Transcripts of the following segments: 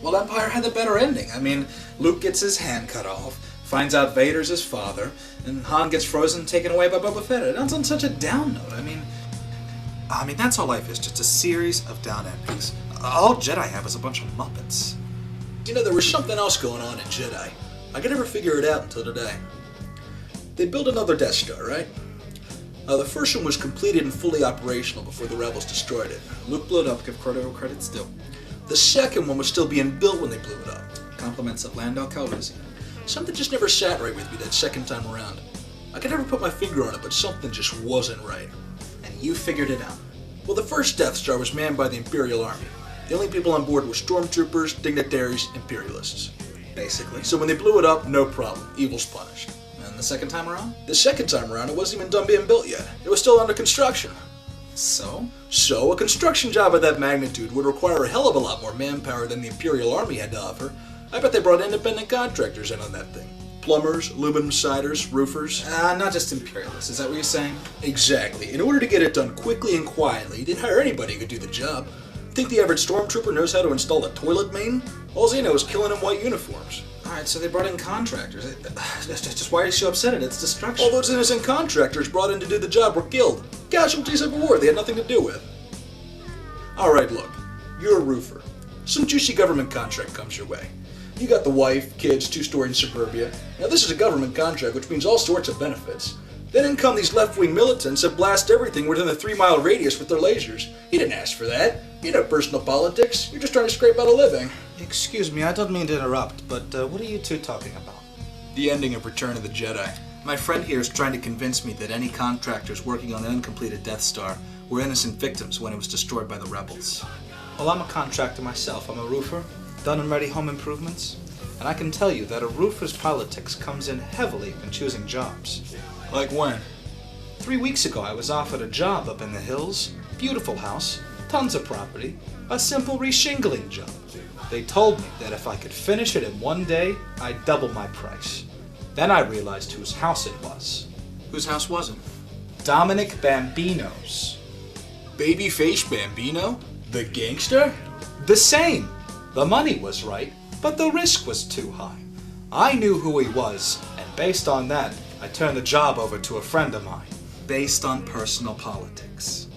Well, Empire had the better ending. I mean, Luke gets his hand cut off, finds out Vader's his father, and Han gets frozen and taken away by Boba Fett. It ends on such a down note. I mean, that's all life is, just a series of down endings. All Jedi have is a bunch of Muppets. You know, there was something else going on in Jedi. I could never figure it out until today. They built another Death Star, right? The first one was completed and fully operational before the Rebels destroyed it. Luke blew it up, give credit where credit's due. The second one was still being built when they blew it up. Compliments of Lando Calrissian. Something just never sat right with me that second time around. I could never put my finger on it, but something just wasn't right. And you figured it out. Well, the first Death Star was manned by the Imperial Army. The only people on board were stormtroopers, dignitaries, imperialists. Basically. So when they blew it up, no problem. Evil's punished. And the second time around? The second time around, it wasn't even done being built yet. It was still under construction. So? So, a construction job of that magnitude would require a hell of a lot more manpower than the Imperial Army had to offer. I bet they brought independent contractors in on that thing. Plumbers, aluminum siders, roofers. Not just imperialists. Is that what you're saying? Exactly. In order to get it done quickly and quietly, they'd hire anybody who could do the job. Think the average stormtrooper knows how to install a toilet main? All they know is killing in white uniforms. Alright, so they brought in contractors. Just why are you so upset at its destruction? All those innocent contractors brought in to do the job were killed. Casualties of a war they had nothing to do with. Alright, look. You're a roofer. Some juicy government contract comes your way. You got the wife, kids, two-story in suburbia. Now this is a government contract, which means all sorts of benefits. Then in come these left-wing militants that blast everything within a 3-mile radius with their lasers. You didn't ask for that. You know personal politics. You're just trying to scrape out a living. Excuse me, I don't mean to interrupt, but what are you two talking about? The ending of Return of the Jedi. My friend here is trying to convince me that any contractors working on an uncompleted Death Star were innocent victims when it was destroyed by the rebels. Well, I'm a contractor myself. I'm a roofer, done and ready home improvements, and I can tell you that a roofer's politics comes in heavily when choosing jobs. Like when? 3 weeks ago, I was offered a job up in the hills. Beautiful house, tons of property, a simple reshingling job. They told me that if I could finish it in 1 day, I'd double my price. Then I realized whose house it was. Whose house was it? Dominic Bambino's. Babyface Bambino? The gangster? The same. The money was right, but the risk was too high. I knew who he was, and based on that, I turned the job over to a friend of mine. Based on personal politics.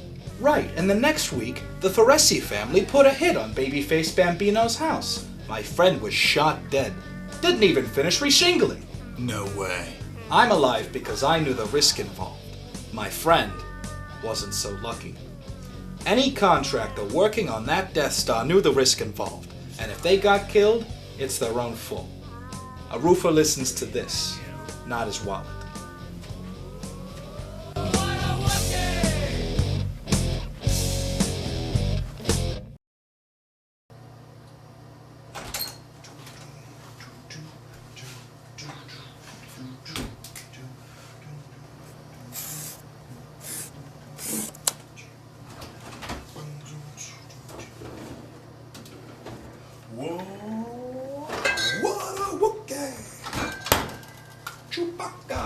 Right, and the next week, the Foresi family put a hit on Babyface Bambino's house. My friend was shot dead. Didn't even finish reshingling. No way. I'm alive because I knew the risk involved. My friend wasn't so lucky. Any contractor working on that Death Star knew the risk involved, and if they got killed, it's their own fault. A roofer listens to this, not his wallet. Whoa! What a Wookiee! Chewbacca!